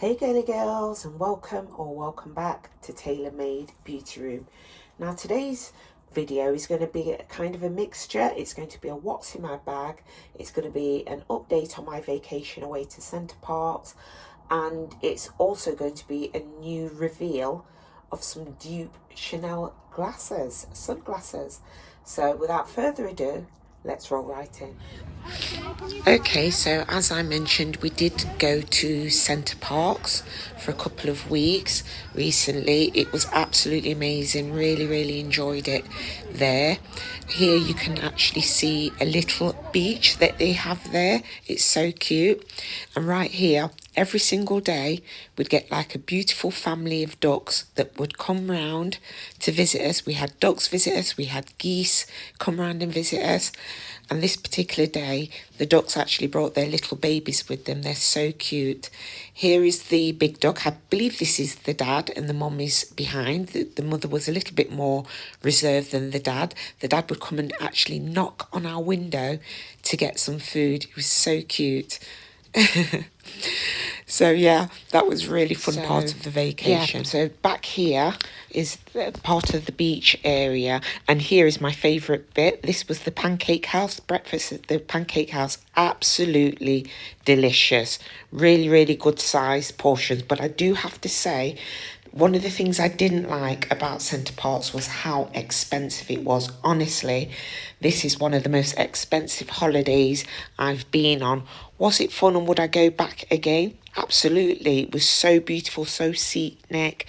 Hey girly girls, and welcome back to Tailor Made Beauty Room. Now today's video is going to be kind of a mixture. It's going to be a what's in my bag, it's going to be an update on my vacation away to Center Parcs, and it's also going to be a new reveal of some dupe Chanel sunglasses. So without further ado, let's roll right in. Okay, so as I mentioned, we did go to Center Parcs for a couple of weeks recently. It was absolutely amazing. Really enjoyed it there. Here you can actually see a little beach that they have there. It's so cute. And right here, every single day, we'd get like a beautiful family of ducks that would come round to visit us. We had ducks visit us, we had geese come round and visit us. And this particular day, the ducks actually brought their little babies with them. They're so cute. Here is the big duck. I believe this is the dad and the mum is behind. The mother was a little bit more reserved than the dad. The dad would come and actually knock on our window to get some food. It was so cute. So yeah, that was really fun part of the vacation. Yeah, so back here is part of the beach area, and here is my favourite bit. This was the pancake house. Breakfast at the pancake house, absolutely delicious. Really good sized portions. But I do have to say, one of the things I didn't like about Center Parcs was how expensive it was. Honestly, this is one of the most expensive holidays I've been on. Was it fun and would I go back again? Absolutely. It was so beautiful, so scenic.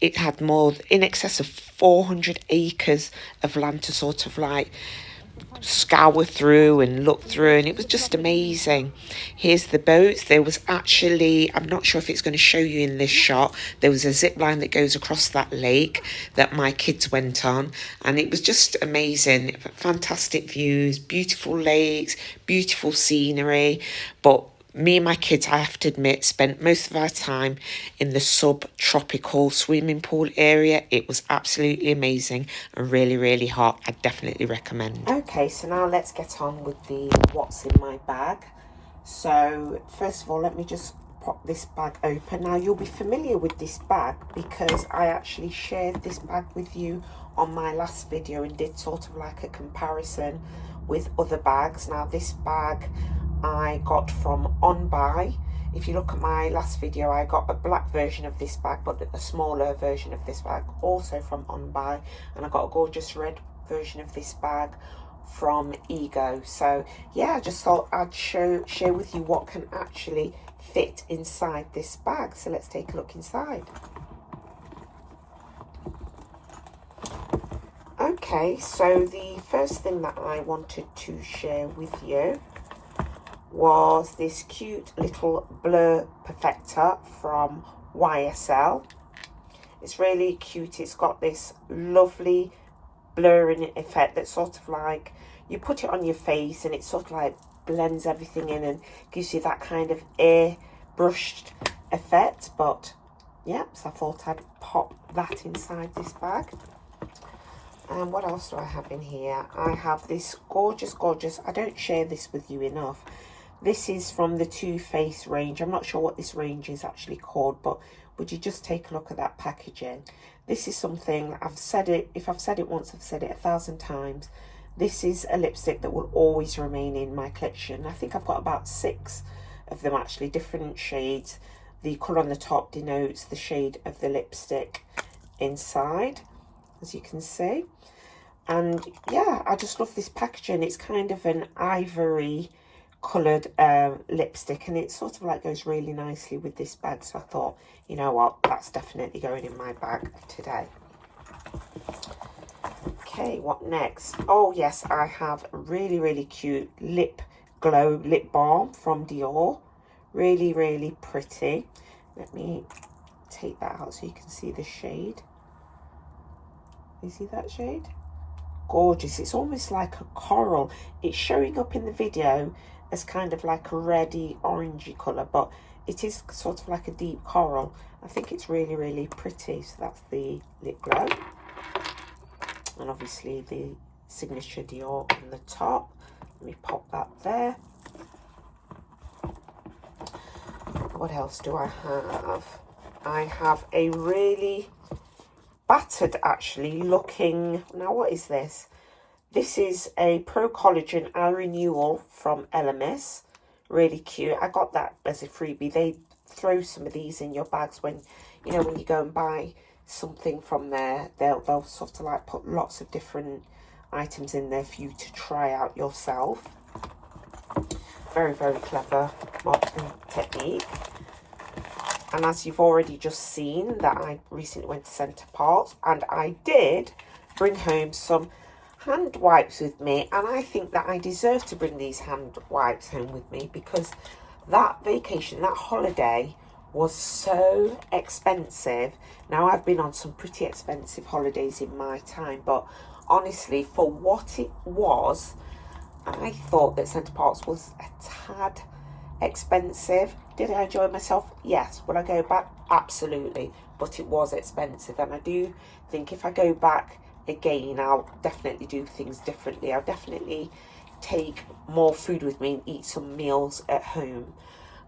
It had in excess of 400 acres of land to sort of like scour through and look through, and it was just amazing. Here's the boats. There was actually, I'm not sure if it's going to show you in this shot, there was a zip line that goes across that lake that my kids went on, and it was just amazing. Fantastic views, beautiful lakes, beautiful scenery. But me and my kids, I have to admit, spent most of our time in the subtropical swimming pool area. It was absolutely amazing and really hot. I definitely recommend. Okay, so now let's get on with the what's in my bag. So first of all, let me just pop this bag open. Now you'll be familiar with this bag because I actually shared this bag with you on my last video and did sort of like a comparison with other bags. Now this bag I got from On Buy. If you look at my last video, I got a black version of this bag, but a smaller version of this bag also from On Buy, and I got a gorgeous red version of this bag from Ego. So yeah, I just thought I'd share with you what can actually fit inside this bag. So let's take a look inside. Okay, so the first thing that I wanted to share with you was this cute little blur perfector from YSL. It's really cute. It's got this lovely blurring effect that's sort of like, you put it on your face and it sort of like blends everything in and gives you that kind of airbrushed effect. But yeah, so I thought I'd pop that inside this bag. And what else do I have in here? I have this gorgeous, I don't share this with you enough. This is from the Too Faced range. I'm not sure what this range is actually called, but would you just take a look at that packaging? This is something, I've said it, if I've said it once, I've said it 1,000 times. This is a lipstick that will always remain in my collection. I think I've got about 6 of them actually, different shades. The colour on the top denotes the shade of the lipstick inside, as you can see. And yeah, I just love this packaging. It's kind of an ivory coloured lipstick, and it sort of like goes really nicely with this bag. So I thought, you know what, that's definitely going in my bag today. Okay, what next? Oh yes, I have a really cute lip glow lip balm from Dior. Really pretty. Let me take that out so you can see the shade. You see that shade? Gorgeous. It's almost like a coral. It's showing up in the video as kind of like a reddy orangey colour, but it is sort of like a deep coral. I think it's really pretty. So that's the lip glow, and obviously the signature Dior on the top. Let me pop that there. what else do I have? I have a really battered, actually, looking... Now, what is this? This is a Pro Collagen Eye Renewal from Elemis. Really cute. I got that as a freebie. They throw some of these in your bags when, you know, when you go and buy something from there. They'll sort of like put lots of different items in there for you to try out yourself. Very, very clever marketing technique. And as you've already just seen, that I recently went to Centre Parcs, and I did bring home some hand wipes with me, and I think that I deserve to bring these hand wipes home with me because that vacation, that holiday was so expensive. Now, I've been on some pretty expensive holidays in my time, but honestly, for what it was, I thought that Centre Parcs was a tad expensive. Did I enjoy myself? Yes. Would I go back? Absolutely. But it was expensive, and I do think if I go back again, I'll definitely do things differently. I'll definitely take more food with me and eat some meals at home.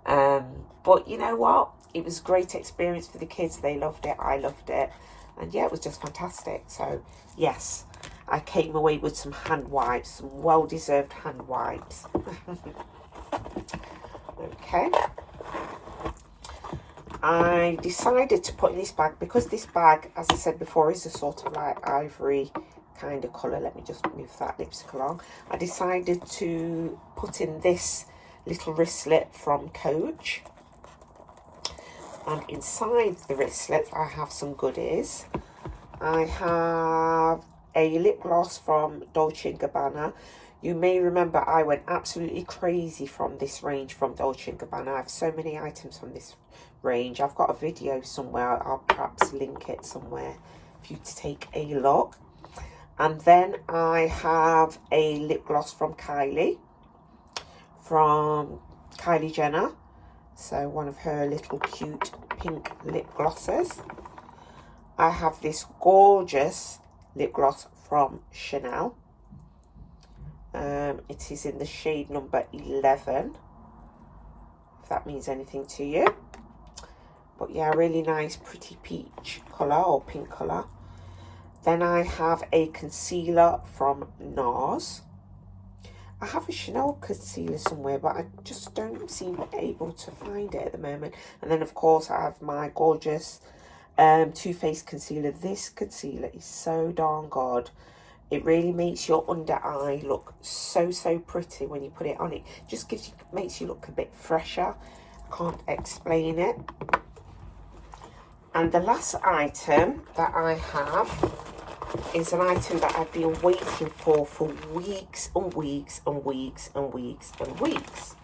But you know what? It was a great experience for the kids. They loved it. I loved it. And yeah, it was just fantastic. So yes, I came away with some hand wipes, some well-deserved hand wipes. Okay. I decided to put in this bag, because this bag, as I said before, is a sort of like ivory kind of colour. Let me just move that lipstick along. I decided to put in this little wristlet from Coach. And inside the wristlet, I have some goodies. I have a lip gloss from Dolce & Gabanna. You may remember I went absolutely crazy from this range from Dolce & Gabbana. I have so many items from this range. I've got a video somewhere. I'll perhaps link it somewhere for you to take a look. And then I have a lip gloss from Kylie Jenner. So one of her little cute pink lip glosses. I have this gorgeous lip gloss from Chanel. It is in the shade number 11, if that means anything to you. But yeah, really nice, pretty peach colour or pink colour. Then I have a concealer from NARS. I have a Chanel concealer somewhere, but I just don't seem able to find it at the moment. And then, of course, I have my gorgeous Too Faced concealer. This concealer is so darn good. It really makes your under eye look so pretty when you put it on. It just makes you look a bit fresher. I can't explain it. And the last item that I have is an item that I've been waiting for weeks and weeks and weeks and weeks and weeks.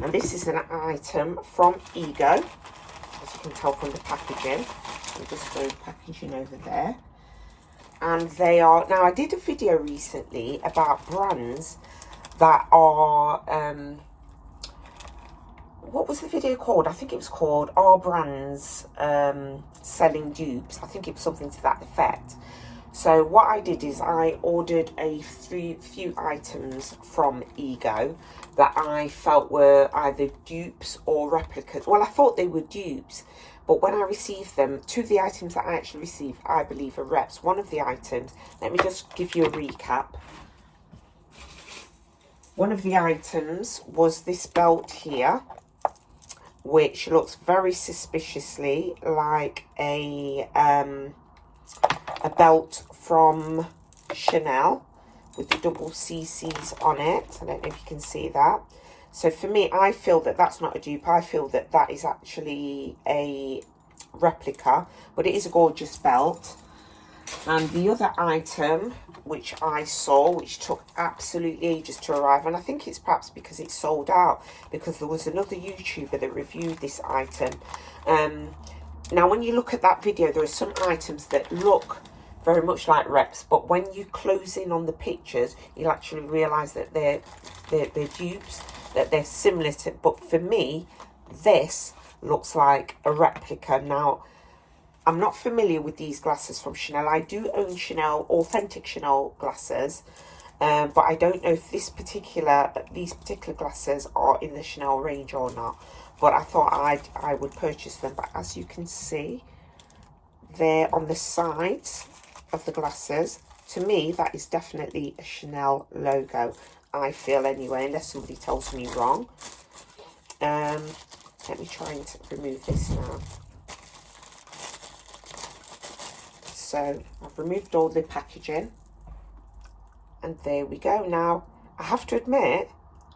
And this is an item from Ego, as you can tell from the packaging. I'm just throwing packaging over there. And they are, now I did a video recently about brands that are, what was the video called? I think it was called Our Brands Selling Dupes. I think it was something to that effect. So what I did is I ordered a few items from Ego that I felt were either dupes or replicas. Well, I thought they were dupes. But when I received them, two of the items that I actually received, I believe, are reps. One of the items, let me just give you a recap. One of the items was this belt here, which looks very suspiciously like a belt from Chanel with the double CCs on it. I don't know if you can see that. So for me, I feel that that's not a dupe. I feel that that is actually a replica, but it is a gorgeous belt. And the other item, which I saw, which took absolutely ages to arrive, and I think it's perhaps because it's sold out, because there was another YouTuber that reviewed this item. Now, when you look at that video, there are some items that look very much like reps, but when you close in on the pictures, you'll actually realise that they're dupes, that they're similar to, but for me, this looks like a replica. Now, I'm not familiar with these glasses from Chanel. I do own Chanel, authentic Chanel glasses, but I don't know if these particular glasses are in the Chanel range or not. but I thought I would purchase them. But as you can see, they're on the sides of the glasses. To me, that is definitely a Chanel logo, I feel anyway, unless somebody tells me wrong. Let me try and remove this now. So I've removed all the packaging, and there we go. Now, I have to admit,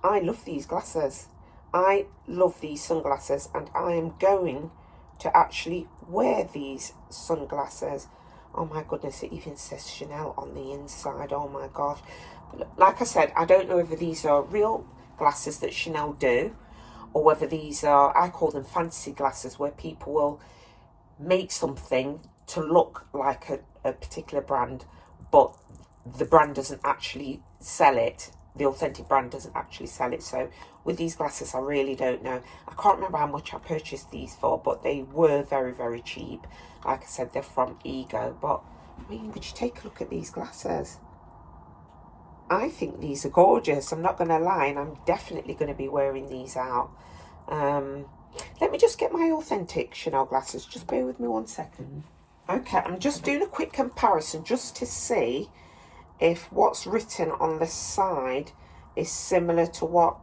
I love these glasses. I love these sunglasses, and I am going to actually wear these sunglasses. Oh my goodness, it even says Chanel on the inside. Oh my gosh. Like I said, I don't know whether these are real glasses that Chanel do, or whether these are, I call them fancy glasses, where people will make something to look like a particular brand, but the brand doesn't actually sell it. The authentic brand doesn't actually sell it. So with these glasses, I really don't know. I can't remember how much I purchased these for, but they were very, very cheap. Like I said, they're from Ego. But I mean, would you take a look at these glasses? I think these are gorgeous. I'm not going to lie, and I'm definitely going to be wearing these out. Let me just get my authentic Chanel glasses. Just bear with me 1 second. Okay, I'm just doing a quick comparison just to see if what's written on the side is similar to what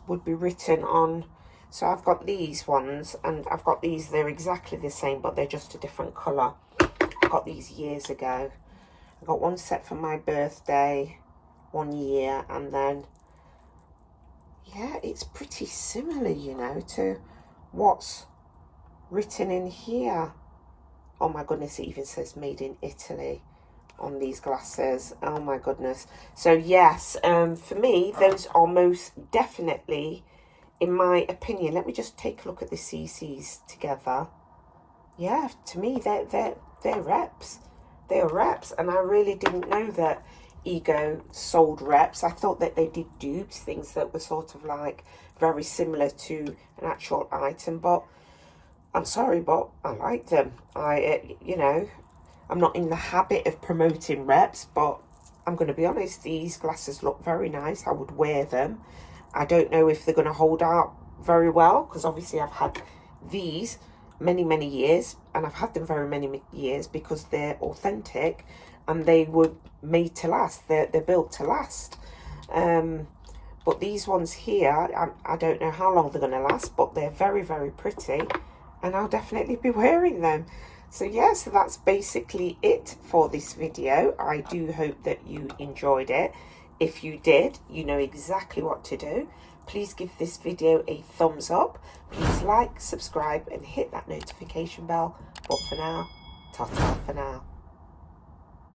would be written on. So I've got these ones, and I've got these. They're exactly the same, but they're just a different colour. I got these years ago. I got one set for my birthday 1 year, and then yeah, it's pretty similar, you know, to what's written in here. Oh my goodness, it even says made in Italy on these glasses. Oh my goodness. So yes, for me, those are most definitely, in my opinion, let me just take a look at the CCs together. Yeah, to me, they're reps. They're reps, and I really didn't know that Ego sold reps. I thought that they did dupes, things that were sort of like very similar to an actual item, but I'm sorry, but I like them. You know, I'm not in the habit of promoting reps, but I'm going to be honest, these glasses look very nice. I would wear them. I don't know if they're going to hold out very well, because obviously I've had these many, many years, and I've had them very many years because they're authentic and they were made to last. They're built to last. But these ones here, I don't know how long they're going to last, but they're very, very pretty, and I'll definitely be wearing them. So yeah, so that's basically it for this video. I do hope that you enjoyed it. If you did, you know exactly what to do. Please give this video a thumbs up. Please like, subscribe, and hit that notification bell. But for now, ta-ta for now.